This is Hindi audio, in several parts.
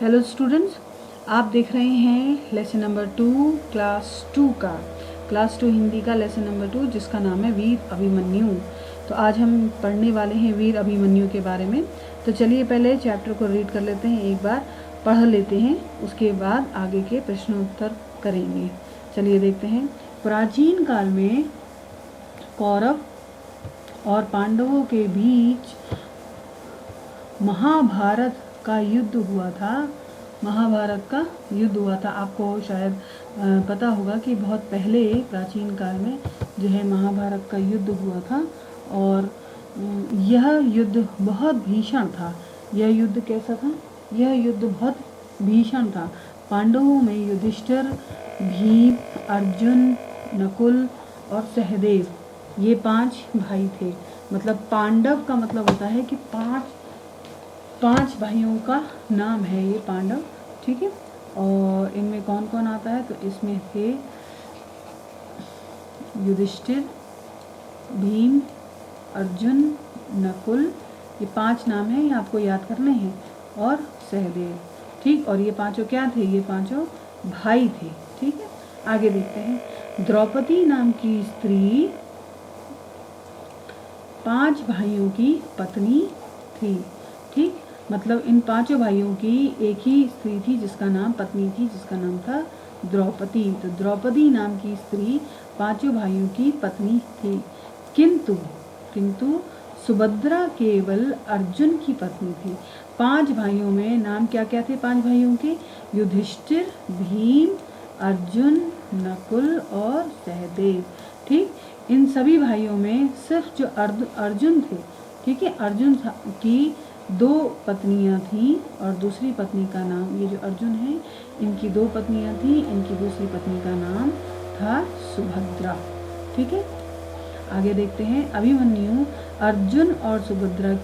हेलो स्टूडेंट्स, आप देख रहे हैं लेसन नंबर 2 क्लास 2 हिंदी का लेसन नंबर 2 जिसका नाम है वीर अभिमन्यु। तो आज हम पढ़ने वाले हैं वीर अभिमन्यु के बारे में। तो चलिए पहले चैप्टर को रीड कर लेते हैं, एक बार पढ़ लेते हैं, उसके बाद आगे के प्रश्नोत्तर करेंगे। चलिए देखते हैं। प्राचीन काल में कौरव और पांडवों के बीच महाभारत का युद्ध हुआ था। आपको शायद पता होगा कि बहुत पहले प्राचीन काल में जो है महाभारत का युद्ध हुआ था और यह युद्ध बहुत भीषण था। यह युद्ध कैसा था? यह युद्ध बहुत भीषण था। पांडवों में युधिष्ठिर, भीम, अर्जुन, नकुल और सहदेव, ये 5 भाई थे। मतलब पांडव का मतलब होता है कि पांच भाइयों का नाम है ये पांडव, ठीक है। और इनमें कौन कौन आता है? तो इसमें थे युधिष्ठिर, भीम, अर्जुन, नकुल, ये 5 नाम है, ये आपको याद करने हैं, और सहदेव, ठीक। और ये पांचों क्या थे? ये पांचों भाई थे, ठीक है। आगे देखते हैं। द्रौपदी नाम की स्त्री 5 भाइयों की पत्नी थी, ठीक। मतलब इन 5 भाइयों की एक ही स्त्री थी जिसका नाम पत्नी थी, जिसका नाम था द्रौपदी। तो द्रौपदी नाम की स्त्री 5 भाइयों की पत्नी थी, किंतु सुभद्रा केवल अर्जुन की पत्नी थी। 5 भाइयों में नाम क्या क्या थे? 5 भाइयों के युधिष्ठिर, भीम, अर्जुन, नकुल और सहदेव, ठीक। इन सभी भाइयों में सिर्फ जो अर्जुन थे, ठीक है, अर्जुन की 2 पत्नियां थीं और दूसरी पत्नी का नाम, ये जो अर्जुन है इनकी 2 पत्नियां थीं, इनकी दूसरी पत्नी का नाम था सुभद्रा, ठीक है। आगे देखते हैं। अभिमन्यु अर्जुन और सुभद्रा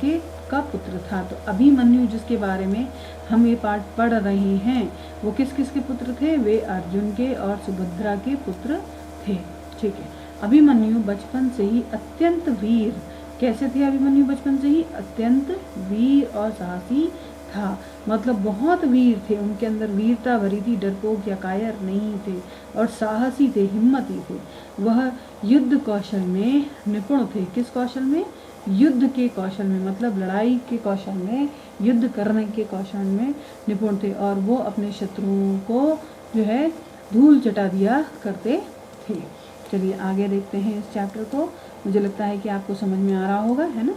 का पुत्र था। तो अभिमन्यु जिसके बारे में हम ये पाठ पढ़ रहे हैं वो किस किस के पुत्र थे? वे अर्जुन के और सुभद्रा के पुत्र थे, ठीक है। अभिमन्यु बचपन से ही अत्यंत वीर, कैसे थे अभिमन्यु? बचपन से ही अत्यंत वीर और साहसी था। मतलब बहुत वीर थे, उनके अंदर वीरता भरी थी, डरपोक या कायर नहीं थे और साहसी थे, हिम्मती थे। वह युद्ध कौशल में निपुण थे। किस कौशल में? युद्ध के कौशल में, मतलब लड़ाई के कौशल में, युद्ध करने के कौशल में निपुण थे और वो अपने शत्रुओं को जो है धूल चटा दिया करते थे। चलिए आगे देखते हैं इस चैप्टर को। मुझे लगता है कि आपको समझ में आ रहा होगा, है ना।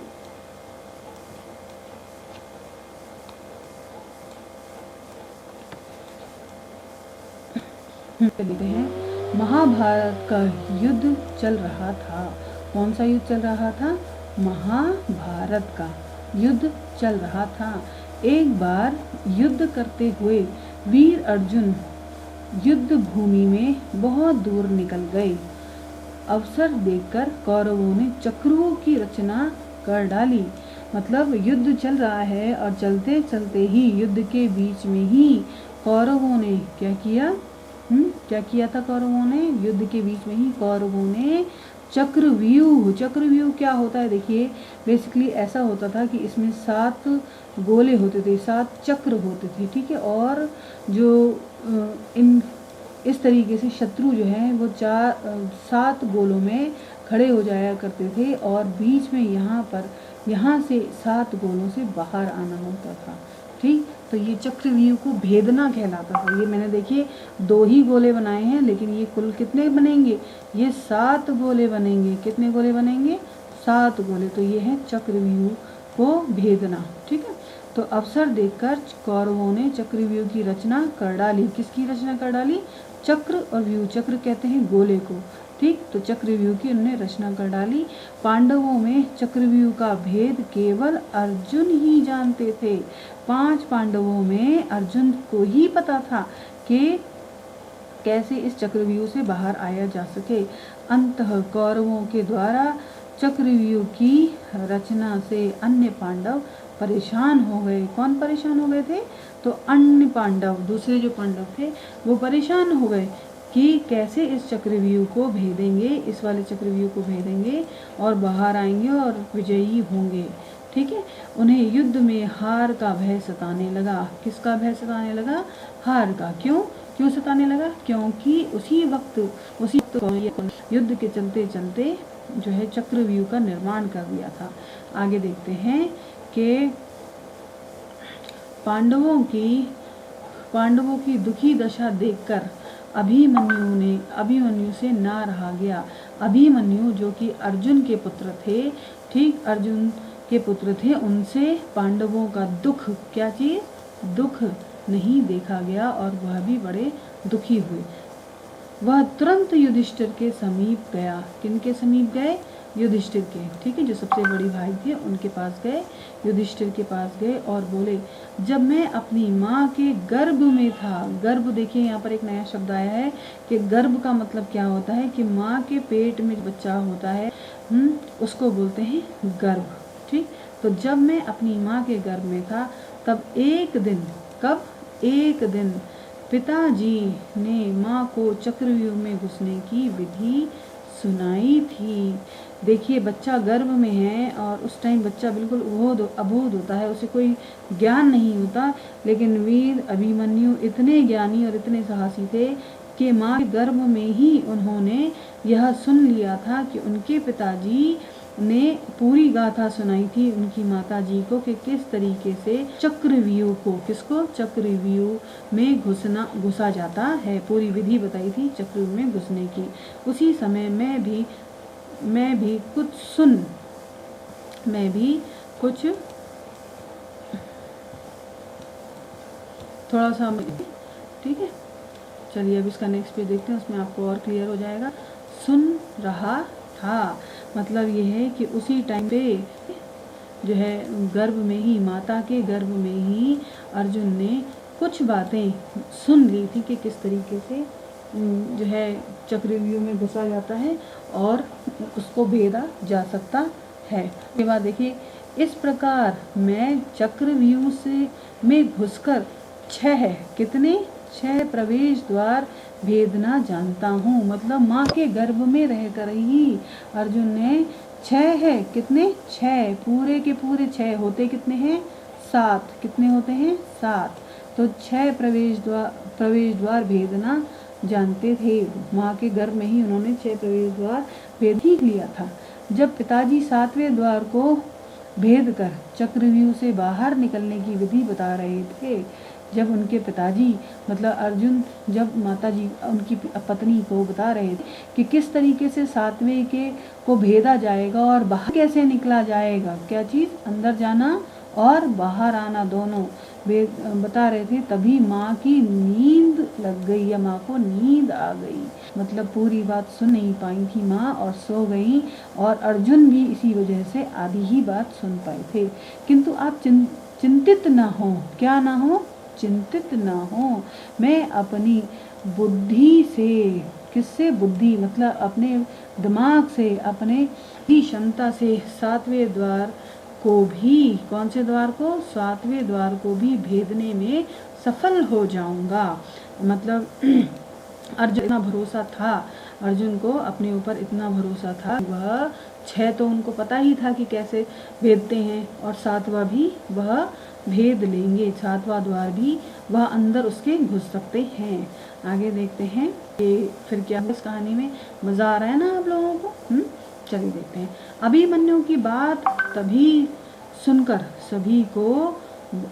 देखते हैं। महाभारत का युद्ध चल रहा था। कौन सा युद्ध चल रहा था? महाभारत का युद्ध चल रहा था। एक बार युद्ध करते हुए वीर अर्जुन युद्ध भूमि में बहुत दूर निकल गए। अवसर देखकर कौरवों ने चक्रों की रचना कर डाली। मतलब युद्ध चल रहा है और चलते चलते ही युद्ध के बीच में ही कौरवों ने क्या किया? क्या किया था कौरवों ने? युद्ध के बीच में ही कौरवों ने चक्रव्यूह क्या होता है? देखिए बेसिकली ऐसा होता था कि इसमें 7 गोले होते थे, 7 चक्र होते थे, ठीक है। और जो इस तरीके से शत्रु जो है वो 7 गोलों में खड़े हो जाया करते थे और बीच में यहाँ से 7 गोलों से बाहर आना होता था, ठीक। तो ये चक्रव्यूह को भेदना कहलाता था। ये मैंने देखिए 2 ही गोले बनाए हैं, लेकिन ये कुल कितने बनेंगे? ये 7 गोले बनेंगे। कितने गोले बनेंगे? 7 गोले। तो ये है चक्रव्यूह को भेदना, ठीक है। तो अवसर देखकर कौरवों ने चक्रव्यूह की रचना कर डाली। किसकी रचना कर डाली? चक्र और व्यूह, चक्र कहते हैं गोले को, ठीक। तो चक्रव्यूह की उन्होंने रचना कर डाली। पांडवों में चक्रव्यूह का भेद केवल अर्जुन ही जानते थे। 5 पांडवों में अर्जुन को ही पता था कि कैसे इस चक्रव्यूह से बाहर आया जा सके। अंततः कौरवों के द्वारा चक्रव्यूह की रचना से अन्य पांडव परेशान हो गए। कौन परेशान हो गए थे? तो अन्य पांडव, दूसरे जो पांडव थे वो परेशान हो गए कि कैसे इस चक्रव्यूह को भेदेंगे, इस वाले चक्रव्यूह को भेदेंगे और बाहर आएंगे और विजयी होंगे, ठीक है। उन्हें युद्ध में हार का भय सताने लगा। किसका भय सताने लगा? हार का। क्यों सताने लगा? क्योंकि उसी वक्त युद्ध के चलते चलते जो है चक्रव्यूह का निर्माण कर दिया था। आगे देखते हैं कि पांडवों की दुखी दशा देखकर अभिमन्यु से ना रहा गया। अभिमन्यु जो कि अर्जुन के पुत्र थे, ठीक, अर्जुन के पुत्र थे, उनसे पांडवों का दुख, क्या चीज? दुख नहीं देखा गया और वह भी बड़े दुखी हुए। वह तुरंत युधिष्ठिर के समीप गया। किनके समीप गए? युधिष्ठिर के, ठीक है, जो सबसे बड़ी भाई थे उनके पास गए, युधिष्ठिर के पास गए और बोले, जब मैं अपनी माँ के गर्भ में था। गर्भ, देखिए यहाँ पर एक नया शब्द आया है कि गर्भ का मतलब क्या होता है कि माँ के पेट में बच्चा होता है, उसको बोलते हैं गर्भ, ठीक। तो जब मैं अपनी माँ के गर्भ में था तब एक दिन, कब? एक दिन पिताजी ने माँ को चक्रव्यूह में घुसने की विधि सुनाई थी। देखिए, बच्चा गर्भ में है और उस टाइम बच्चा बिल्कुल अबोध होता है, उसे कोई ज्ञान नहीं होता, लेकिन वीर अभिमन्यु इतने ज्ञानी और इतने साहसी थे कि माँ के गर्भ में ही उन्होंने यह सुन लिया था कि उनके पिताजी ने पूरी गाथा सुनाई थी उनकी माता जी को कि किस तरीके से चक्रव्यूह को, किसको? चक्रव्यूह में घुसा जाता है। पूरी विधि बताई थी चक्रव्यूह में घुसने की। उसी समय मैं भी कुछ थोड़ा सा, ठीक है। चलिए अब इसका नेक्स्ट पेज देखते हैं, उसमें आपको और क्लियर हो जाएगा। सुन रहा था मतलब ये है कि उसी टाइम पे जो है गर्भ में ही, माता के गर्भ में ही अर्जुन ने कुछ बातें सुन ली थी कि किस तरीके से जो है चक्रव्यूह में घुसा जाता है और उसको भेदा जा सकता है। उसके बाद देखिए, इस प्रकार मैं चक्रव्यूह में घुसकर 6 प्रवेश द्वार भेदना जानता हूँ। मतलब माँ के गर्भ में रहकर ही अर्जुन ने 6 कितने? 6 पूरे के पूरे 6 होते कितने हैं? 7। कितने होते हैं? 7। तो 6 प्रवेश द्वार भेदना जानते थे। माँ के गर्भ में ही उन्होंने 6 प्रवेश द्वार भेद ही लिया था। जब पिताजी 7वें द्वार को भेद कर चक्रव्यूह से बाहर निकलने की विधि बता रहे थे, जब उनके पिताजी मतलब अर्जुन, जब माताजी उनकी पत्नी को बता रहे थे कि किस तरीके से 7वें के को भेदा जाएगा और बाहर कैसे निकला जाएगा, क्या चीज़? अंदर जाना और बाहर आना दोनों बता रहे थे, तभी माँ की नींद लग गई या माँ को नींद आ गई। मतलब पूरी बात सुन नहीं पाई थी माँ और सो गई, और अर्जुन भी इसी वजह से आधी ही बात सुन पाए थे। किंतु आप चिंतित ना हो। क्या ना हो? चिंतित ना हो। मैं अपनी बुद्धि से, किससे? बुद्धि मतलब अपने दिमाग से, अपने क्षमता से 7वें द्वार को भी, कौन से द्वार को? 7वें द्वार को भी भेदने में सफल हो जाऊंगा। मतलब अर्जुन इतना भरोसा था, अर्जुन को अपने ऊपर इतना भरोसा था, वह 6 तो उनको पता ही था कि कैसे भेदते हैं, और 7वां भी वह भेद लेंगे। 7वां द्वार भी वह अंदर उसके घुस सकते हैं। आगे देखते हैं कि फिर क्या इस कहानी में। मजा आ रहा है ना आप लोगों को? चलिए देखते हैं। अभिमन्यु की बात तभी सुनकर सभी को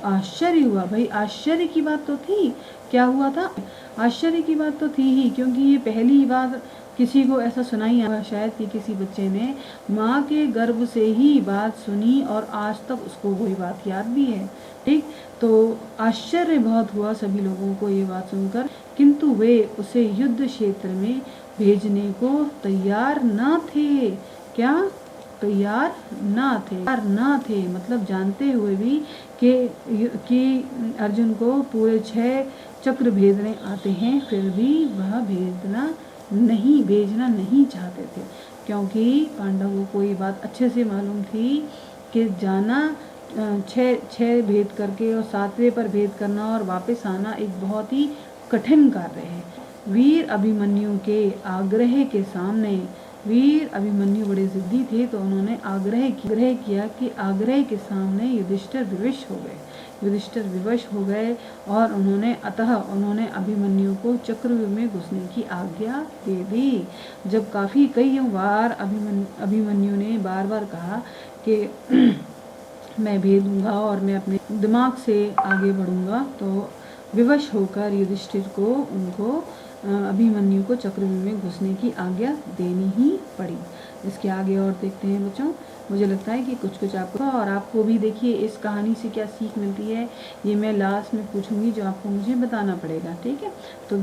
आश्चर्य हुआ। भाई आश्चर्य की बात तो थी, क्या हुआ था? आश्चर्य की बात तो थी ही, क्योंकि ये पहली बार किसी को ऐसा सुनाई आया शायद कि किसी बच्चे ने माँ के गर्भ से ही बात सुनी और आज तक उसको वही बात याद भी है, ठीक। तो आश्चर्य बहुत हुआ सभी लोगों को ये बात सुनकर, किंतु वे उसे युद्ध क्षेत्र में भेजने को तैयार न थे। क्या? तैयार ना थे मतलब जानते हुए भी कि अर्जुन को पूरे 6 चक्र भेदने आते हैं, फिर भी वह भेजना नहीं चाहते थे, क्योंकि पांडवों को ये बात अच्छे से मालूम थी कि जाना 6 भेद करके और 7वें पर भेद करना और वापस आना एक बहुत ही कठिन कार्य है। वीर अभिमन्यु के आग्रह के सामने वीर अभिमन्यु बड़े जिद्दी थे, तो उन्होंने आग्रह किया कि आग्रह के सामने युधिष्ठिर विवश हो गए। युधिष्ठिर विवश हो गए और उन्होंने अभिमन्यु को चक्रव्यूह में घुसने की आज्ञा दे दी। जब कई बार अभिमन्यु ने बार बार कहा कि मैं भेदूंगा और मैं अपने दिमाग से आगे बढ़ूंगा, तो विवश होकर युधिष्ठिर को अभिमन्यु को चक्रव्यूह में घुसने की आज्ञा देनी ही पड़ी। इसके आगे और देखते हैं बच्चों। मुझे लगता है कि कुछ आपको भी देखिए इस कहानी से क्या सीख मिलती है, ये मैं लास्ट में पूछूंगी, जो आपको मुझे बताना पड़ेगा। ठीक है, तो